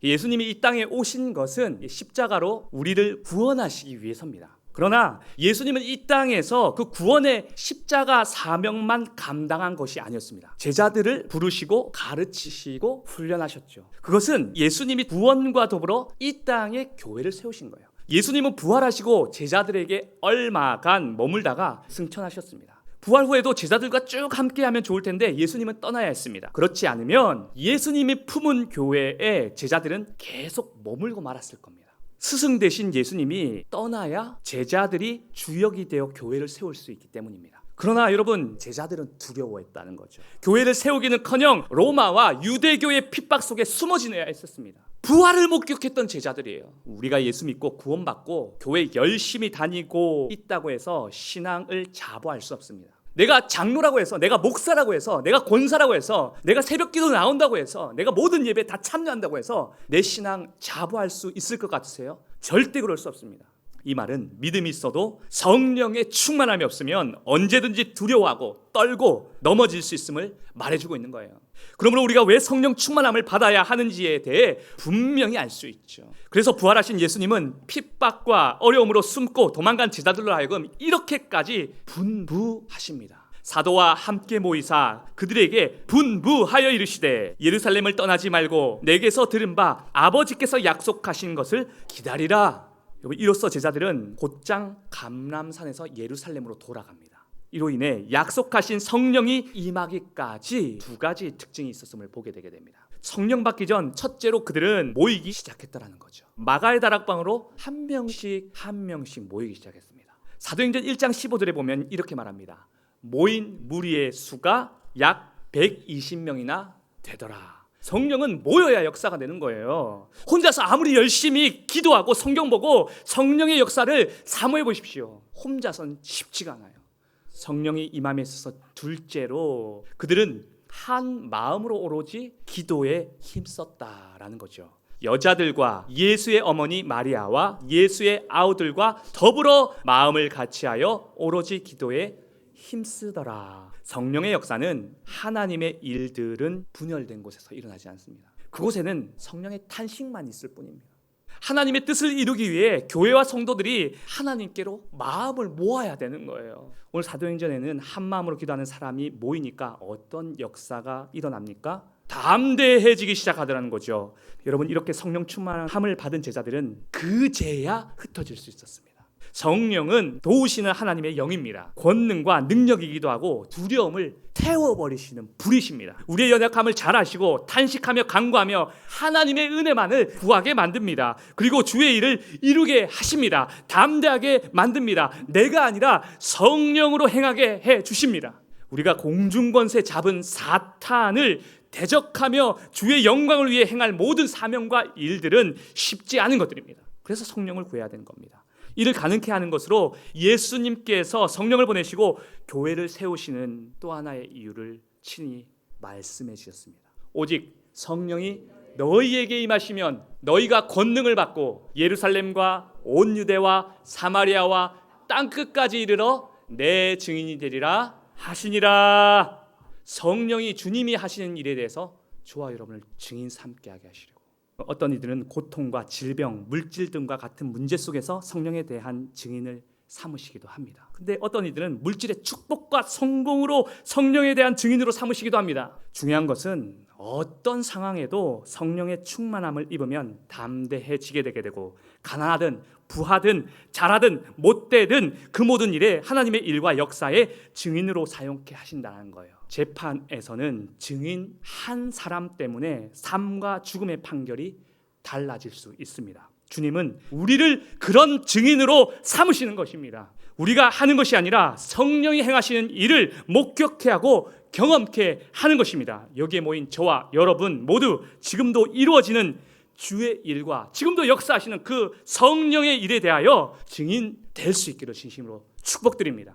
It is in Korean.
예수님이 이 땅에 오신 것은 십자가로 우리를 구원하시기 위해서입니다. 그러나 예수님은 이 땅에서 그 구원의 십자가 사명만 감당한 것이 아니었습니다. 제자들을 부르시고 가르치시고 훈련하셨죠. 그것은 예수님이 구원과 더불어 이 땅에 교회를 세우신 거예요. 예수님은 부활하시고 제자들에게 얼마간 머물다가 승천하셨습니다. 부활 후에도 제자들과 쭉 함께하면 좋을 텐데 예수님은 떠나야 했습니다. 그렇지 않으면 예수님이 품은 교회에 제자들은 계속 머물고 말았을 겁니다. 스승 대신 예수님이 떠나야 제자들이 주역이 되어 교회를 세울 수 있기 때문입니다. 그러나 여러분, 제자들은 두려워했다는 거죠. 교회를 세우기는커녕 로마와 유대교의 핍박 속에 숨어 지내야 했었습니다. 부활을 목격했던 제자들이에요. 우리가 예수 믿고 구원받고 교회 열심히 다니고 있다고 해서 신앙을 자부할 수 없습니다. 내가 장로라고 해서, 내가 목사라고 해서, 내가 권사라고 해서, 내가 새벽기도 나온다고 해서, 내가 모든 예배 다 참여한다고 해서 내 신앙 자부할 수 있을 것 같으세요? 절대 그럴 수 없습니다. 이 말은 믿음이 있어도 성령의 충만함이 없으면 언제든지 두려워하고 떨고 넘어질 수 있음을 말해주고 있는 거예요. 그러므로 우리가 왜 성령 충만함을 받아야 하는지에 대해 분명히 알 수 있죠. 그래서 부활하신 예수님은 핍박과 어려움으로 숨고 도망간 제자들로 하여금 이렇게까지 분부하십니다. 사도와 함께 모이사 그들에게 분부하여 이르시되 예루살렘을 떠나지 말고 내게서 들은 바 아버지께서 약속하신 것을 기다리라. 이로써 제자들은 곧장 감람산에서 예루살렘으로 돌아갑니다. 이로 인해 약속하신 성령이 임하기까지 두 가지 특징이 있었음을 보게 되게 됩니다. 성령 받기 전 첫째로 그들은 모이기 시작했다라는 거죠. 마가의 다락방으로 한 명씩 모이기 시작했습니다. 사도행전 1장 15절에 보면 이렇게 말합니다. 모인 무리의 수가 약 120명이나 되더라. 성령은 모여야 역사가 되는 거예요. 혼자서 아무리 열심히 기도하고 성경 보고 성령의 역사를 사모해 보십시오. 혼자선 쉽지가 않아요. 성령이 임함에 있어서 둘째로 그들은 한 마음으로 오로지 기도에 힘썼다라는 거죠. 여자들과 예수의 어머니 마리아와 예수의 아우들과 더불어 마음을 같이하여 오로지 기도에 힘쓰더라. 성령의 역사는 하나님의 일들은 분열된 곳에서 일어나지 않습니다. 그곳에는 성령의 탄식만 있을 뿐입니다. 하나님의 뜻을 이루기 위해 교회와 성도들이 하나님께로 마음을 모아야 되는 거예요. 오늘 사도행전에는 한 마음으로 기도하는 사람이 모이니까 어떤 역사가 일어납니까? 담대해지기 시작하더라는 거죠. 여러분, 이렇게 성령 충만함을 받은 제자들은 그제야 흩어질 수 있었습니다. 성령은 도우시는 하나님의 영입니다. 권능과 능력이기도 하고 두려움을 태워버리시는 불이십니다. 우리의 연약함을 잘 아시고 탄식하며 간구하며 하나님의 은혜만을 구하게 만듭니다. 그리고 주의 일을 이루게 하십니다. 담대하게 만듭니다. 내가 아니라 성령으로 행하게 해주십니다. 우리가 공중권세 잡은 사탄을 대적하며 주의 영광을 위해 행할 모든 사명과 일들은 쉽지 않은 것들입니다. 그래서 성령을 구해야 되는 겁니다. 이를 가능케 하는 것으로 예수님께서 성령을 보내시고 교회를 세우시는 또 하나의 이유를 친히 말씀해 주셨습니다. 오직 성령이 너희에게 임하시면 너희가 권능을 받고 예루살렘과 온 유대와 사마리아와 땅끝까지 이르러 내 증인이 되리라 하시니라. 성령이 주님이 하시는 일에 대해서 저와 여러분을 증인 삼게 하게 하시려고. 어떤 이들은 고통과 질병, 물질 등과 같은 문제 속에서 성령에 대한 증인을 삼으시기도 합니다. 근데 어떤 이들은 물질의 축복과 성공으로 성령에 대한 증인으로 삼으시기도 합니다. 중요한 것은 어떤 상황에도 성령의 충만함을 입으면 담대해지게 되게 되고, 가난하든 부하든 잘하든 못되든 그 모든 일에 하나님의 일과 역사의 증인으로 사용케 하신다는 거예요. 재판에서는 증인 한 사람 때문에 삶과 죽음의 판결이 달라질 수 있습니다. 주님은 우리를 그런 증인으로 삼으시는 것입니다. 우리가 하는 것이 아니라 성령이 행하시는 일을 목격케 하고 경험케 하는 것입니다. 여기에 모인 저와 여러분 모두 지금도 이루어지는 주의 일과 지금도 역사하시는 그 성령의 일에 대하여 증인 될 수 있기를 진심으로 축복드립니다.